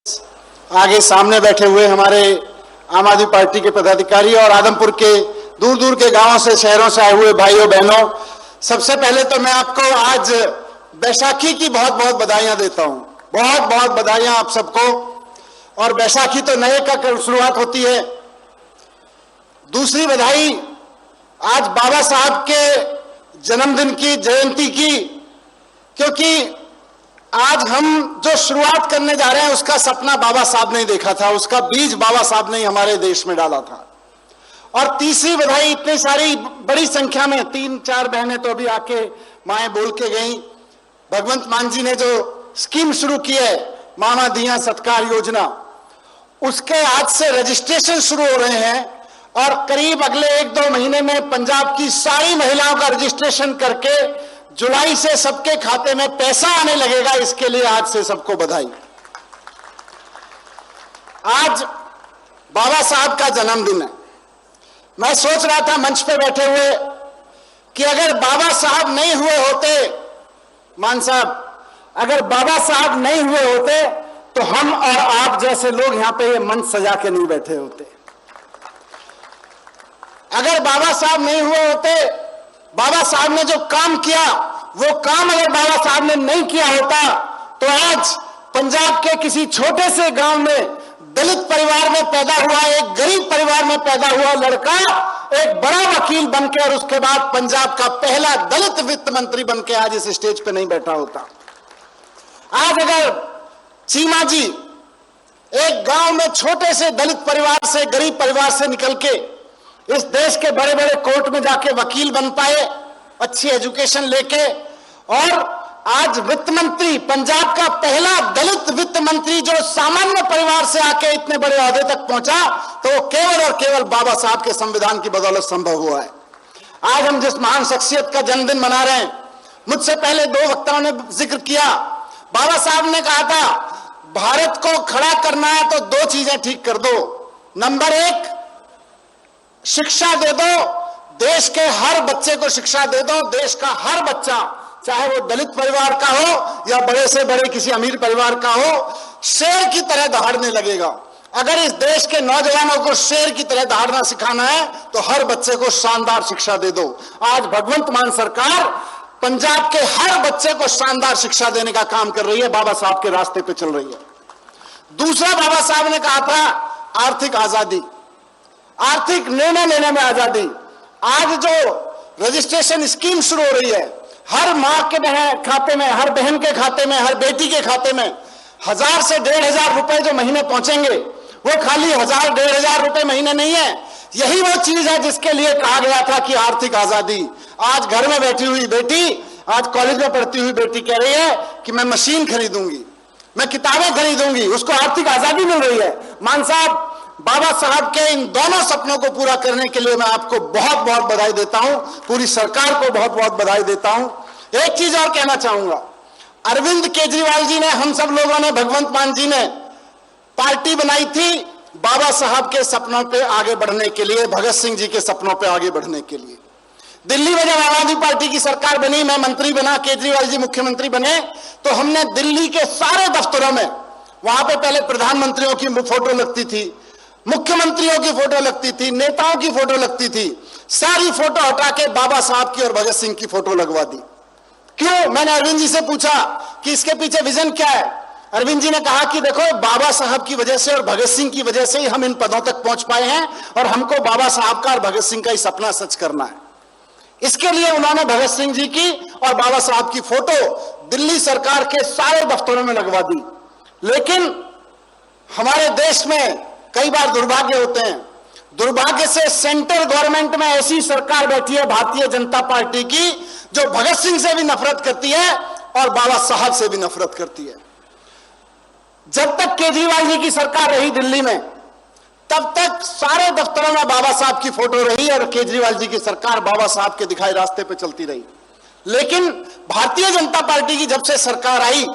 आगे सामने बैठे हुए हमारे आम आदमी पार्टी के पदाधिकारी और आदमपुर के दूर दूर के गांवों से शहरों से आए हुए भाइयों बहनों, सबसे पहले तो मैं आपको आज बैसाखी की बहुत बहुत बधाइयां देता हूं। बहुत बहुत बधाइयां आप सबको। और बैसाखी तो नए का शुरुआत होती है। दूसरी बधाई आज बाबा साहब के जन्मदिन की जयंती की, क्योंकि आज हम जो शुरुआत करने जा रहे हैं उसका सपना बाबा साहब ने देखा था, उसका बीज बाबा साहब ने हमारे देश में डाला था। और तीसरी बधाई, इतनी सारी बड़ी संख्या में 3-4 बहनें तो अभी आके माएं बोल के गई। भगवंत मान जी ने जो स्कीम शुरू की है मामा दिया सत्कार योजना, उसके आज से रजिस्ट्रेशन शुरू हो रहे हैं और करीब अगले 1-2 महीने में पंजाब की सारी महिलाओं का रजिस्ट्रेशन करके जुलाई से सबके खाते में पैसा आने लगेगा। इसके लिए आज से सबको बधाई। आज बाबा साहब का जन्मदिन है। मैं सोच रहा था मंच पे बैठे हुए कि अगर बाबा साहब नहीं हुए होते, मान साहब, अगर बाबा साहब नहीं हुए होते तो हम और आप जैसे लोग यहां पे ये मंच सजा के नहीं बैठे होते। अगर बाबा साहब नहीं हुए होते, बाबा साहब ने जो काम किया वो काम अगर बाबा साहब ने नहीं किया होता तो आज पंजाब के किसी छोटे से गांव में दलित परिवार में पैदा हुआ, एक गरीब परिवार में पैदा हुआ लड़का एक बड़ा वकील बनके और उसके बाद पंजाब का पहला दलित वित्त मंत्री बनके आज इस स्टेज पे नहीं बैठा होता। आज अगर चीमा जी एक गांव में छोटे से दलित परिवार से, गरीब परिवार से निकल के इस देश के बड़े बड़े कोर्ट में जाके वकील बन पाए, अच्छी एजुकेशन लेके, और आज वित्त मंत्री, पंजाब का पहला दलित वित्त मंत्री जो सामान्य परिवार से आके इतने बड़े ओहदे तक पहुंचा, तो वो केवल और केवल बाबा साहब के संविधान की बदौलत संभव हुआ है। आज हम जिस महान शख्सियत का जन्मदिन मना रहे हैं, मुझसे पहले 2 वक्ताओं ने जिक्र किया। बाबा साहब ने कहा था भारत को खड़ा करना है तो 2 चीजें ठीक कर दो। नंबर 1, शिक्षा दे दो, देश के हर बच्चे को शिक्षा दे दो। देश का हर बच्चा, चाहे वो दलित परिवार का हो या बड़े से बड़े किसी अमीर परिवार का हो, शेर की तरह दहाड़ने लगेगा। अगर इस देश के नौजवानों को शेर की तरह दहाड़ना सिखाना है तो हर बच्चे को शानदार शिक्षा दे दो। आज भगवंत मान सरकार पंजाब के हर बच्चे को शानदार शिक्षा देने का काम कर रही है, बाबा साहब के रास्ते पे चल रही है। दूसरा, बाबा साहब ने कहा था आर्थिक आजादी, आर्थिक निर्णय लेने में आजादी। आज जो रजिस्ट्रेशन स्कीम शुरू हो रही है, हर मां के खाते में, हर बहन के खाते में, हर बेटी के खाते में 1000 से 1500 रुपए जो महीने पहुंचेंगे, वो खाली 1000-1500 रुपए महीने नहीं है। यही वो चीज है जिसके लिए कहा गया था कि आर्थिक आजादी। आज घर में बैठी हुई बेटी, आज कॉलेज में पढ़ती हुई बेटी कह रही है कि मैं मशीन खरीदूंगी, मैं किताबें खरीदूंगी, उसको आर्थिक आजादी मिल रही है। मान साहब, बाबा साहब के इन दोनों सपनों को पूरा करने के लिए मैं आपको बहुत बहुत बधाई देता हूं, पूरी सरकार को बहुत बहुत बधाई देता हूं। एक चीज और कहना चाहूंगा, अरविंद केजरीवाल जी ने, हम सब लोगों ने, भगवंत मान जी ने पार्टी बनाई थी बाबा साहब के सपनों पे आगे बढ़ने के लिए, भगत सिंह जी के सपनों पे आगे बढ़ने के लिए। दिल्ली में जब आम आदमी पार्टी की सरकार बनी, मैं मंत्री बना, केजरीवाल जी मुख्यमंत्री बने, तो हमने दिल्ली के सारे दफ्तरों में, वहां पे पहले प्रधानमंत्रियों की फोटो लगती थी, मुख्यमंत्रियों की फोटो लगती थी, नेताओं की फोटो लगती थी, सारी फोटो हटा के बाबा साहब की और भगत सिंह की फोटो लगवा दी। क्यों? मैंने अरविंद जी से पूछा कि इसके पीछे विजन क्या है। अरविंद जी ने कहा कि देखो, बाबा साहब की वजह से और भगत सिंह की वजह से ही हम इन पदों तक पहुंच पाए हैं और हमको बाबा साहब का और भगत सिंह का ही सपना सच करना है। इसके लिए उन्होंने भगत सिंह जी की और बाबा साहब की फोटो दिल्ली सरकार के सारे दफ्तरों में लगवा दी। लेकिन हमारे देश में कई बार दुर्भाग्य होते हैं। दुर्भाग्य से सेंट्रल गवर्नमेंट में ऐसी सरकार बैठी है भारतीय जनता पार्टी की, जो भगत सिंह से भी नफरत करती है और बाबा साहब से भी नफरत करती है। जब तक केजरीवाल जी की सरकार रही दिल्ली में, तब तक सारे दफ्तरों में बाबा साहब की फोटो रही और केजरीवाल जी की सरकार बाबा साहब के दिखाए रास्ते पे चलती रही। लेकिन भारतीय जनता पार्टी की जब से सरकार आई,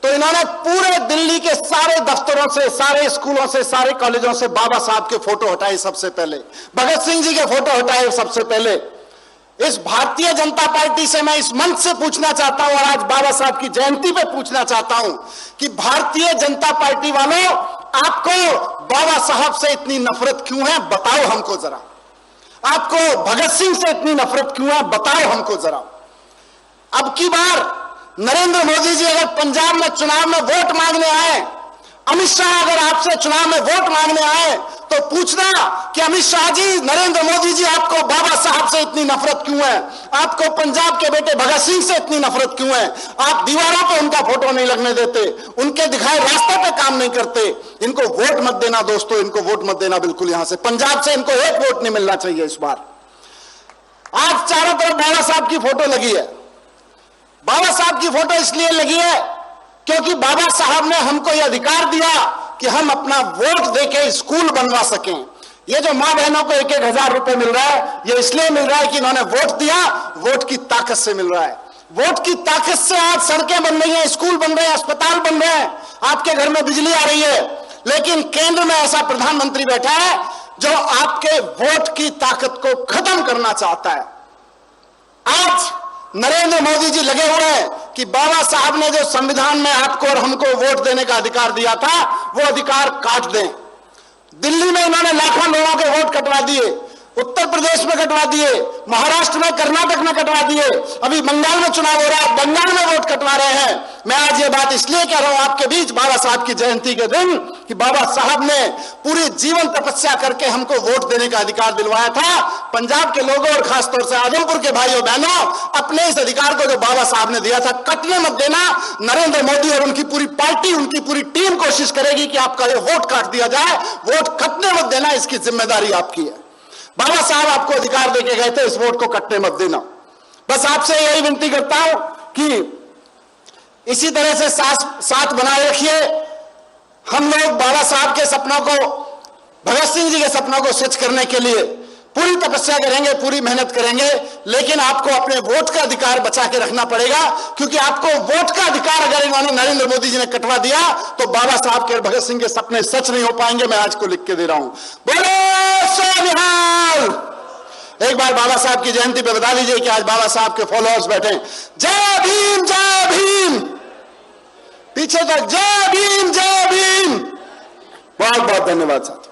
तो इन्होंने पूरे दिल्ली के सारे दफ्तरों से, सारे स्कूलों से, सारे कॉलेजों से बाबा साहब के फोटो हटाए सबसे पहले, भगत सिंह जी के फोटो हटाए सबसे पहले। इस भारतीय जनता पार्टी से मैं इस मंच से पूछना चाहता हूं और आज बाबा साहब की जयंती पे पूछना चाहता हूं कि भारतीय जनता पार्टी वालों, आपको बाबा साहब से इतनी नफरत क्यों है? बताओ हमको जरा। आपको भगत सिंह से इतनी नफरत क्यों है? बताओ हमको जरा। अब की बार नरेंद्र मोदी जी अगर पंजाब में चुनाव में वोट मांगने आए, अमित शाह अगर आपसे चुनाव में वोट मांगने आए, तो पूछना कि अमित शाह जी, नरेंद्र मोदी जी, आपको बाबा साहब से इतनी नफरत क्यों है? आपको पंजाब के बेटे भगत सिंह से इतनी नफरत क्यों है? आप दीवारों पर उनका फोटो नहीं लगने देते, उनके दिखाए रास्ते पे काम नहीं करते। इनको वोट मत देना दोस्तों, इनको वोट मत देना बिल्कुल। यहां से पंजाब से इनको एक वोट नहीं मिलना चाहिए इस बार। आज चारों तरफ बाबा साहब की फोटो लगी है। बाबा साहब की फोटो इसलिए लगी है क्योंकि बाबा साहब ने हमको यह अधिकार दिया कि हम अपना वोट देके स्कूल बनवा सकें। ये जो मां बहनों को 1-1 हजार रुपए मिल रहा है, ये इसलिए मिल रहा है कि इन्होंने वोट दिया। वोट की ताकत से मिल रहा है। वोट की ताकत से आज सड़कें बन रही हैं, स्कूल बन रहे हैं, अस्पताल बन रहे हैं, आपके घर में बिजली आ रही है। लेकिन केंद्र में ऐसा प्रधानमंत्री बैठा है जो आपके वोट की ताकत को खत्म करना चाहता है। आज नरेंद्र मोदी जी लगे हुए हैं कि बाबा साहब ने जो संविधान में आपको और हमको वोट देने का अधिकार दिया था, वो अधिकार काट दें। दिल्ली में इन्होंने लाखों लोगों के वोट कटवा दिए, उत्तर प्रदेश में कटवा दिए, महाराष्ट्र में, कर्नाटक में कटवा दिए, अभी बंगाल में चुनाव हो रहा है, बंगाल में वोट कटवा रहे हैं। मैं आज ये बात इसलिए कह रहा हूं आपके बीच बाबा साहब की जयंती के दिन कि बाबा साहब ने पूरी जीवन तपस्या करके हमको वोट देने का अधिकार दिलवाया था। पंजाब के लोगों और खासतौर से आजमपुर के भाइयों बहनों, अपने इस अधिकार को जो बाबा साहब ने दिया था कटने मत देना। नरेंद्र मोदी और उनकी पूरी पार्टी, उनकी पूरी टीम कोशिश करेगी कि आपका ये वोट काट दिया जाए। वोट कटने मत देना, इसकी जिम्मेदारी आपकी है। बाबा साहब आपको अधिकार देके गए थे, इस वोट को कटने मत देना। बस आपसे यही विनती करता हूं कि इसी तरह से साथ बनाए रखिए। हम लोग बाबा साहब के सपनों को, भगत सिंह जी के सपनों को सच करने के लिए पूरी तपस्या करेंगे, पूरी मेहनत करेंगे। लेकिन आपको अपने वोट का अधिकार बचा के रखना पड़ेगा, क्योंकि आपको वोट का अधिकार अगर इन्होंने नरेंद्र मोदी जी ने कटवा दिया तो बाबा साहब के और भगत सिंह के सपने सच नहीं हो पाएंगे। मैं आज को लिख के दे रहा हूं। बोलो सोनिहाल। एक बार बाबा साहब की जयंती पे बता दीजिए कि आज बाबा साहब के फॉलोअर्स बैठे। जय भीम, जय भीम, पीछे तक जय भीम, जय भीम। बहुत बहुत धन्यवाद साहब।